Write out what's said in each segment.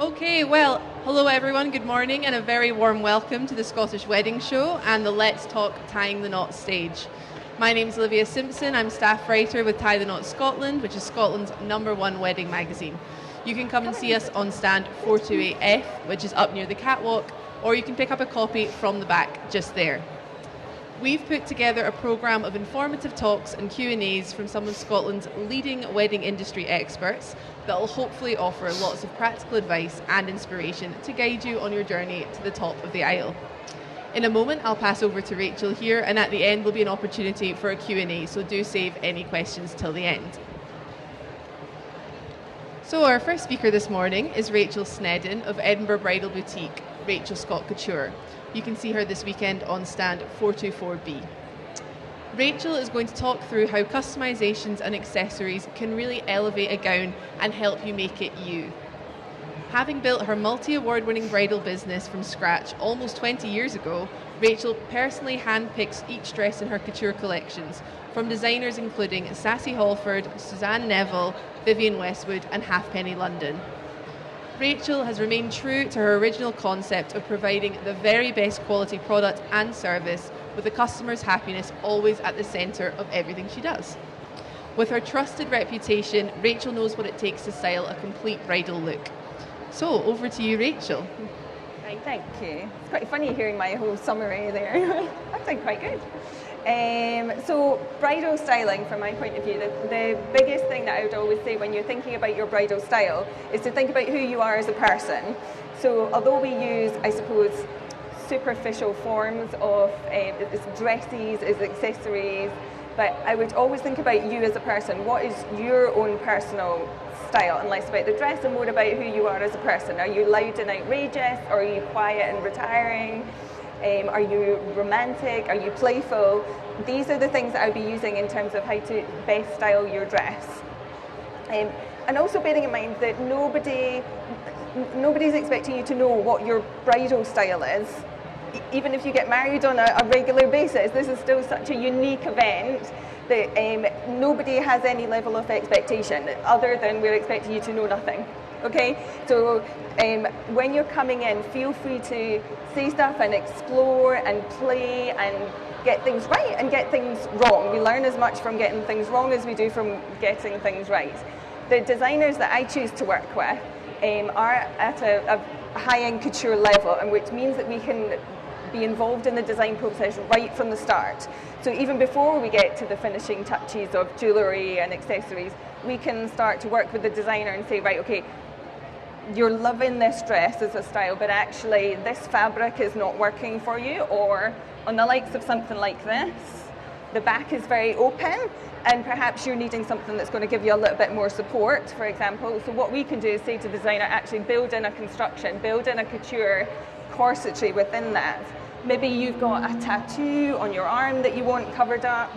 Okay, well, hello everyone, good morning, and a very warm welcome to the Scottish Wedding Show and the Let's Talk Tying the Knot stage. My name's Olivia Simpson, I'm staff writer with Tie the Knot Scotland, which is Scotland's #1 wedding magazine. You can come and see us on stand 428F, which is up near the catwalk, or you can pick up a copy from the back just there. We've put together a programme of informative talks and Q&As from some of Scotland's leading wedding industry experts that will hopefully offer lots of practical advice and inspiration to guide you on your journey to the top of the aisle. In a moment, I'll pass over to Rachel here, and at the end there'll be an opportunity for a Q&A, so do save any questions till the end. So our first speaker this morning is Rachel Snedden of Edinburgh Bridal Boutique, Rachel Scott Couture. You can see her this weekend on stand 424B. Rachel is going to talk through how customisations and accessories can really elevate a gown and help you make it you. Having built her multi-award-winning bridal business from scratch almost 20 years ago, Rachel personally handpicks each dress in her couture collections from designers including Sassi Holford, Suzanne Neville, Vivienne Westwood and Halfpenny London. Rachel has remained true to her original concept of providing the very best quality product and service with the customer's happiness always at the centre of everything she does. With her trusted reputation, Rachel knows what it takes to style a complete bridal look. So, over to you, Rachel. Right, thank you. It's quite funny hearing my whole summary there. That sounds quite good. So, bridal styling, from my point of view, the biggest thing that I would always say when you're thinking about your bridal style is to think about who you are as a person. So, although we use, I suppose, superficial forms of dresses, as accessories, but I would always think about you as a person. What is your own personal style, and less about the dress and more about who you are as a person? Are you loud and outrageous, or are you quiet and retiring? Are you romantic? Are you playful? These are the things that I'll be using in terms of how to best style your dress. And also bearing in mind that nobody's expecting you to know what your bridal style is. Even if you get married on a regular basis, this is still such a unique event that nobody has any level of expectation other than we're expecting you to know nothing. Okay, so when you're coming in, feel free to say stuff and explore and play and get things right and get things wrong. We learn as much from getting things wrong as we do from getting things right. The designers that I choose to work with are at a high-end couture level, and which means that we can be involved in the design process right from the start. So even before we get to the finishing touches of jewellery and accessories, we can start to work with the designer and say, right, okay, you're loving this dress as a style, but actually this fabric is not working for you, or on the likes of something like this, the back is very open, and perhaps you're needing something that's going to give you a little bit more support, for example. So what we can do is say to the designer, actually build in a construction, build in a couture corsetry within that. Maybe you've got a tattoo on your arm that you want covered up.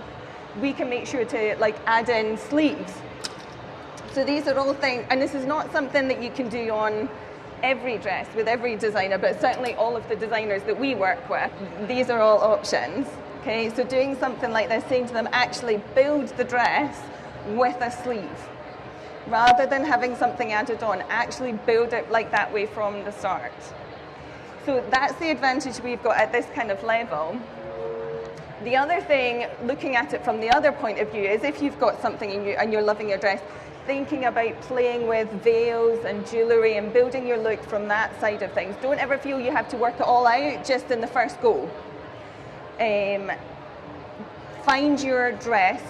We can make sure to add in sleeves. So these are all things, and this is not something that you can do on every dress with every designer, but certainly all of the designers that we work with, these are all options. Okay, so doing something like this, saying to them, actually build the dress with a sleeve. Rather than having something added on, actually build it like that way from the start. So that's the advantage we've got at this kind of level. The other thing, looking at it from the other point of view, is if you've got something and you're loving your dress, thinking about playing with veils and jewellery and building your look from that side of things. Don't ever feel you have to work it all out just in the first go. Find your dress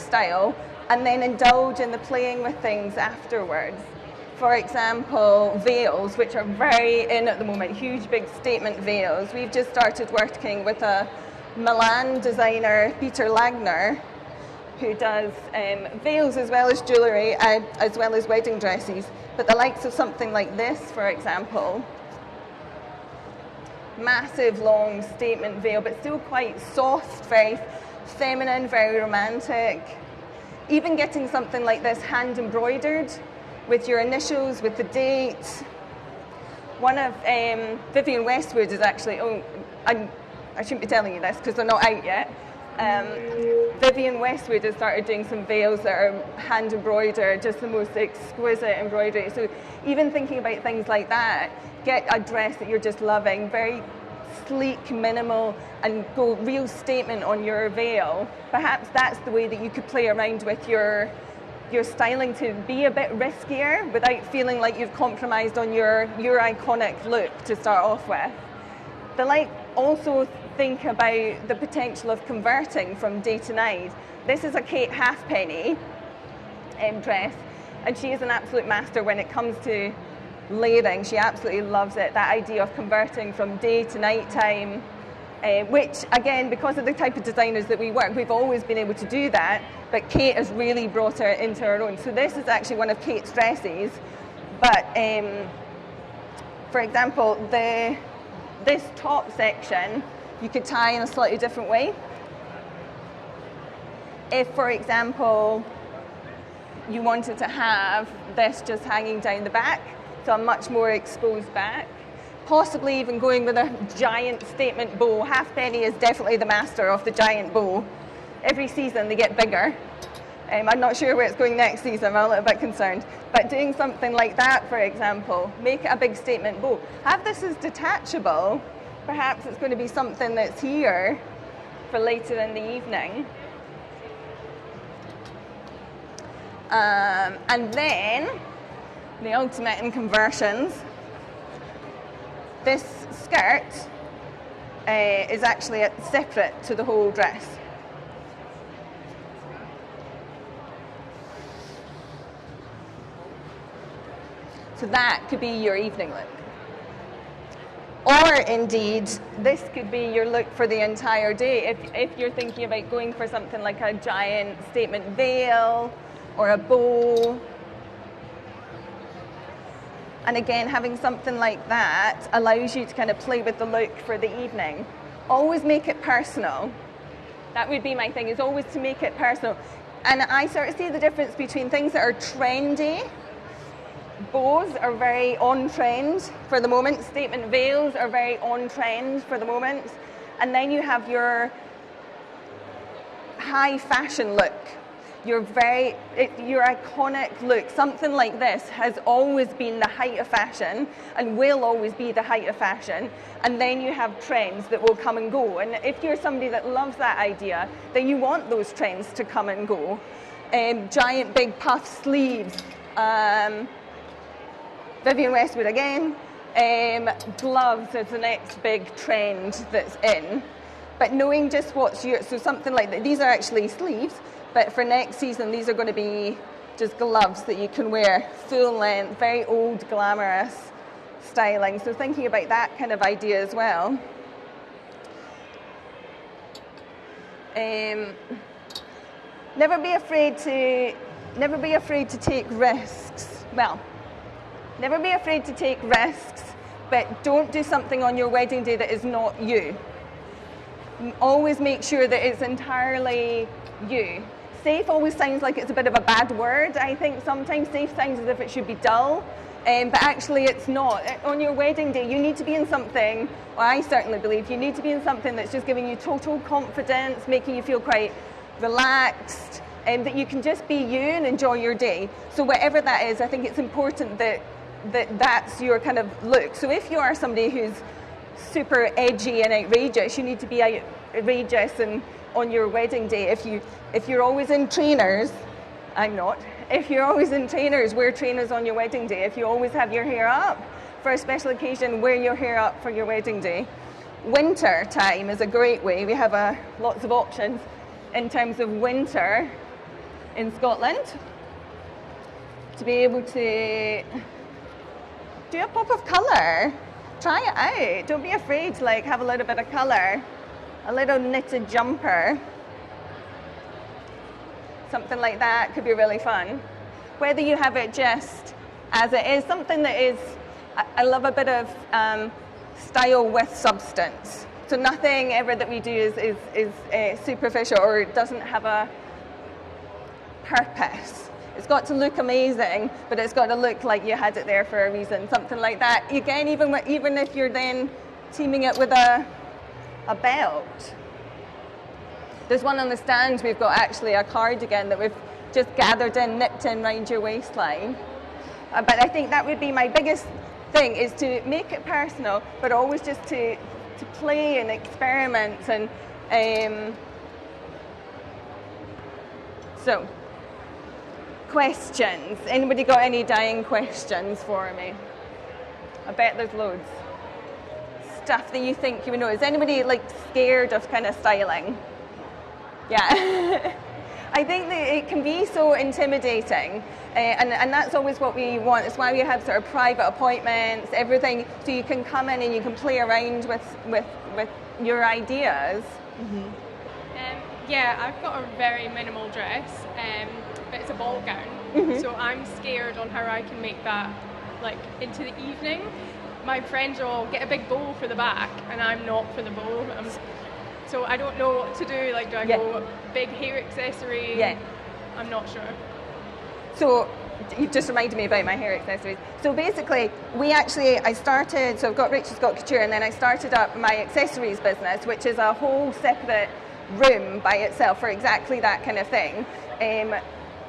style, and then indulge in the playing with things afterwards. For example, veils, which are very in at the moment, huge big statement veils. We've just started working with a Milan designer, Peter Lagner, who does veils as well as jewellery, as well as wedding dresses. But the likes of something like this, for example, massive long statement veil, but still quite soft, very feminine, very romantic. Even getting something like this hand embroidered with your initials, with the date. One of Vivienne Westwood is actually, I shouldn't be telling you this because they're not out yet, Vivienne Westwood has started doing some veils that are hand embroidered, just the most exquisite embroidery. So even thinking about things like that, get a dress that you're just loving, very sleek, minimal, and go real statement on your veil. Perhaps that's the way that you could play around with your styling to be a bit riskier without feeling like you've compromised on your iconic look to start off with. Also think about the potential of converting from day to night. This is a Kate Halfpenny dress, and she is an absolute master when it comes to layering. She absolutely loves it, that idea of converting from day to night time, which again, because of the type of designers that we work, we've always been able to do that, but Kate has really brought her into her own. So this is actually one of Kate's dresses, but for example, this top section you could tie in a slightly different way. If, for example, you wanted to have this just hanging down the back, so a much more exposed back, possibly even going with a giant statement bow. Halfpenny is definitely the master of the giant bow. Every season they get bigger. I'm not sure where it's going next season, I'm a little bit concerned. But doing something like that, for example, make it a big statement bow. Have this as detachable. Perhaps it's going to be something that's here for later in the evening. And then, the ultimate in conversions, this skirt is actually separate to the whole dress. So that could be your evening look. Or indeed, this could be your look for the entire day. If you're thinking about going for something like a giant statement veil or a bow. And again, having something like that allows you to kind of play with the look for the evening. Always make it personal. That would be my thing, is always to make it personal. And I sort of see the difference between things that are trendy. Bows are very on trend for the moment. Statement veils are very on trend for the moment. And then you have your high fashion look. Your iconic look. Something like this has always been the height of fashion and will always be the height of fashion. And then you have trends that will come and go. And if you're somebody that loves that idea, then you want those trends to come and go. Giant big puff sleeves. Vivienne Westwood again. Gloves is the next big trend that's in. But knowing just what's so something like that, these are actually sleeves, but for next season, these are going to be just gloves that you can wear full length, very old, glamorous styling. So thinking about that kind of idea as well. Never be afraid to take risks. Well, never be afraid to take risks, but don't do something on your wedding day that is not you. Always make sure that it's entirely you. Safe always sounds like it's a bit of a bad word. I think sometimes safe sounds as if it should be dull, but actually it's not. On your wedding day, you need to be in something, well, I certainly believe you need to be in something that's just giving you total confidence, making you feel quite relaxed, that you can just be you and enjoy your day. So whatever that is, I think it's important that's your kind of look. So if you are somebody who's super edgy and outrageous, you need to be outrageous and on your wedding day. If you're always in trainers, I'm not. If you're always in trainers, wear trainers on your wedding day. If you always have your hair up for a special occasion, wear your hair up for your wedding day. Winter time is a great way. We have lots of options in terms of winter in Scotland to be able to do a pop of colour. Try it out. Don't be afraid to have a little bit of colour. A little knitted jumper. Something like that could be really fun. Whether you have it just as it is, something that is, I love a bit of style with substance. So nothing ever that we do is superficial or doesn't have a purpose. It's got to look amazing, but it's got to look like you had it there for a reason. Something like that. Again, even if you're then teaming it with a belt. There's one on the stand, we've got actually a cardigan that we've just gathered in, nipped in round your waistline. But I think that would be my biggest thing, is to make it personal, but always just to play and experiment. And so, questions. Anybody got any dying questions for me? I bet there's loads. Stuff that you think you would know. Is anybody like scared of kind of styling? Yeah. I think that it can be so intimidating, and that's always what we want. It's why we have sort of private appointments, everything, so you can come in and you can play around with your ideas. Mm-hmm. Yeah, I've got a very minimal dress, but it's a ball gown, mm-hmm. So I'm scared on how I can make that like into the evening. My friends all get a big bow for the back, and I'm not for the bow. So I don't know what to do. Like, do I go big hair accessory? Yeah. I'm not sure. So you've just reminded me about my hair accessories. So basically, I started, so I've got Rachel Scott Couture, and then I started up my accessories business, which is a whole separate room by itself for exactly that kind of thing.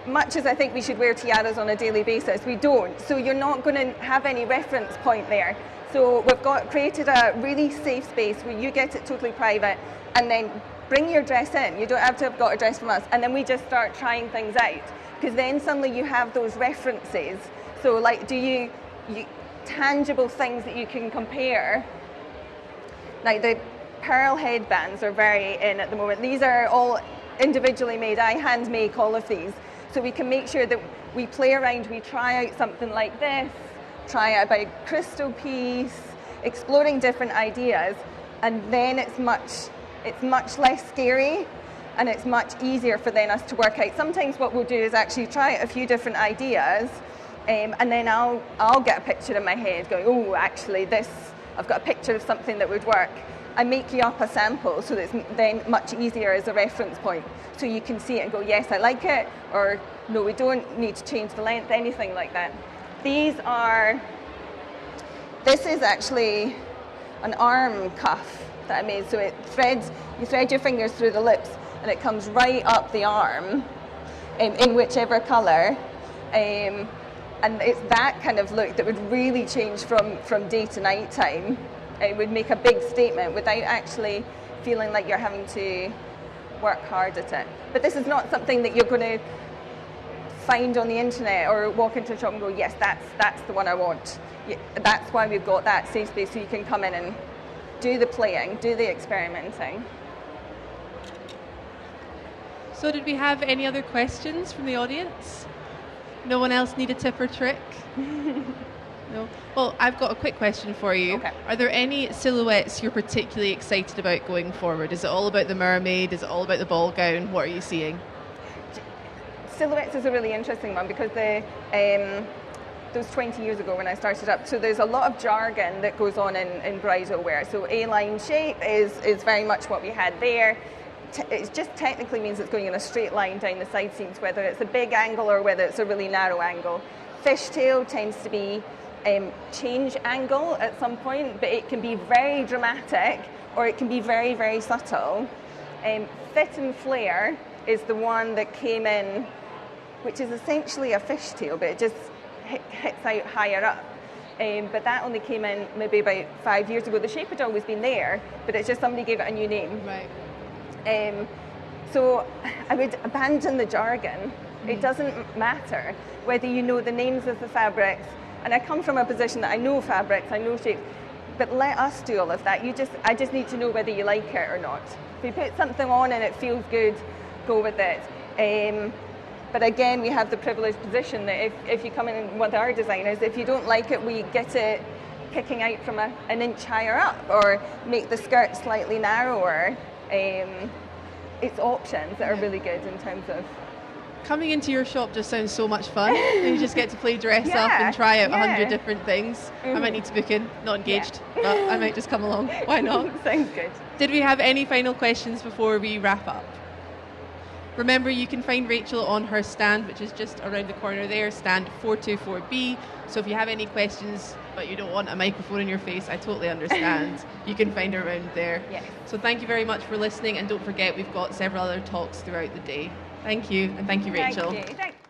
Much as I think we should wear tiaras on a daily basis, we don't. So you're not going to have any reference point there. So we've created a really safe space where you get it totally private, and then bring your dress in. You don't have to have got a dress from us. And then we just start trying things out, because then suddenly you have those references. So like, do you tangible things that you can compare? Like the pearl headbands are very in at the moment. These are all individually made. I hand make all of these. So we can make sure that we play around, we try out something like this, try out a crystal piece, exploring different ideas, and then it's much less scary, and it's much easier for then us to work out. Sometimes what we'll do is actually try out a few different ideas, and then I'll get a picture in my head going, oh, actually this, I've got a picture of something that would work. I make you up a sample so that it's then much easier as a reference point. So you can see it and go, yes, I like it, or no, we don't need to change the length, anything like that. This is actually an arm cuff that I made. So you thread your fingers through the lips, and it comes right up the arm in whichever colour. And it's that kind of look that would really change from day to night time. It would make a big statement without actually feeling like you're having to work hard at it. But this is not something that you're going to find on the internet or walk into a shop and go, yes, that's the one I want. That's why we've got that safe space, so you can come in and do the playing, do the experimenting. So did we have any other questions from the audience? No one else need a tip or trick? No? Well, I've got a quick question for you. Okay. Are there any silhouettes you're particularly excited about going forward? Is it all about the mermaid? Is it all about the ball gown? What are you seeing? Silhouettes is a really interesting one, because those 20 years ago when I started up, so there's a lot of jargon that goes on in bridal wear. So A-line shape is very much what we had there. It just technically means it's going in a straight line down the side seams, whether it's a big angle or whether it's a really narrow angle. Fishtail tends to be change angle at some point, but it can be very dramatic or it can be very, very subtle. Fit and flare is the one that came in, which is essentially a fishtail, but it just hits out higher up. But that only came in maybe about 5 years ago. The shape had always been there, but it's just somebody gave it a new name. Right. So I would abandon the jargon. It doesn't matter whether you know the names of the fabrics. And I come from a position that I know fabrics, I know shapes, but let us do all of that. I just need to know whether you like it or not. If you put something on and it feels good, go with it. But again, we have the privileged position that if you come in with our designers, if you don't like it, we get it kicking out from an inch higher up, or make the skirt slightly narrower. It's options that are really good in terms of... Coming into your shop just sounds so much fun. You just get to play dress up and try out 100 different things. Mm-hmm. I might need to book in, not engaged, but I might just come along. Why not? Sounds good. Did we have any final questions before we wrap up? Remember, you can find Rachel on her stand, which is just around the corner there, stand 424B. So if you have any questions, but you don't want a microphone in your face, I totally understand. You can find her around there. Yes. So thank you very much for listening, and don't forget, we've got several other talks throughout the day. Thank you, and thank you, Rachel. Thank you.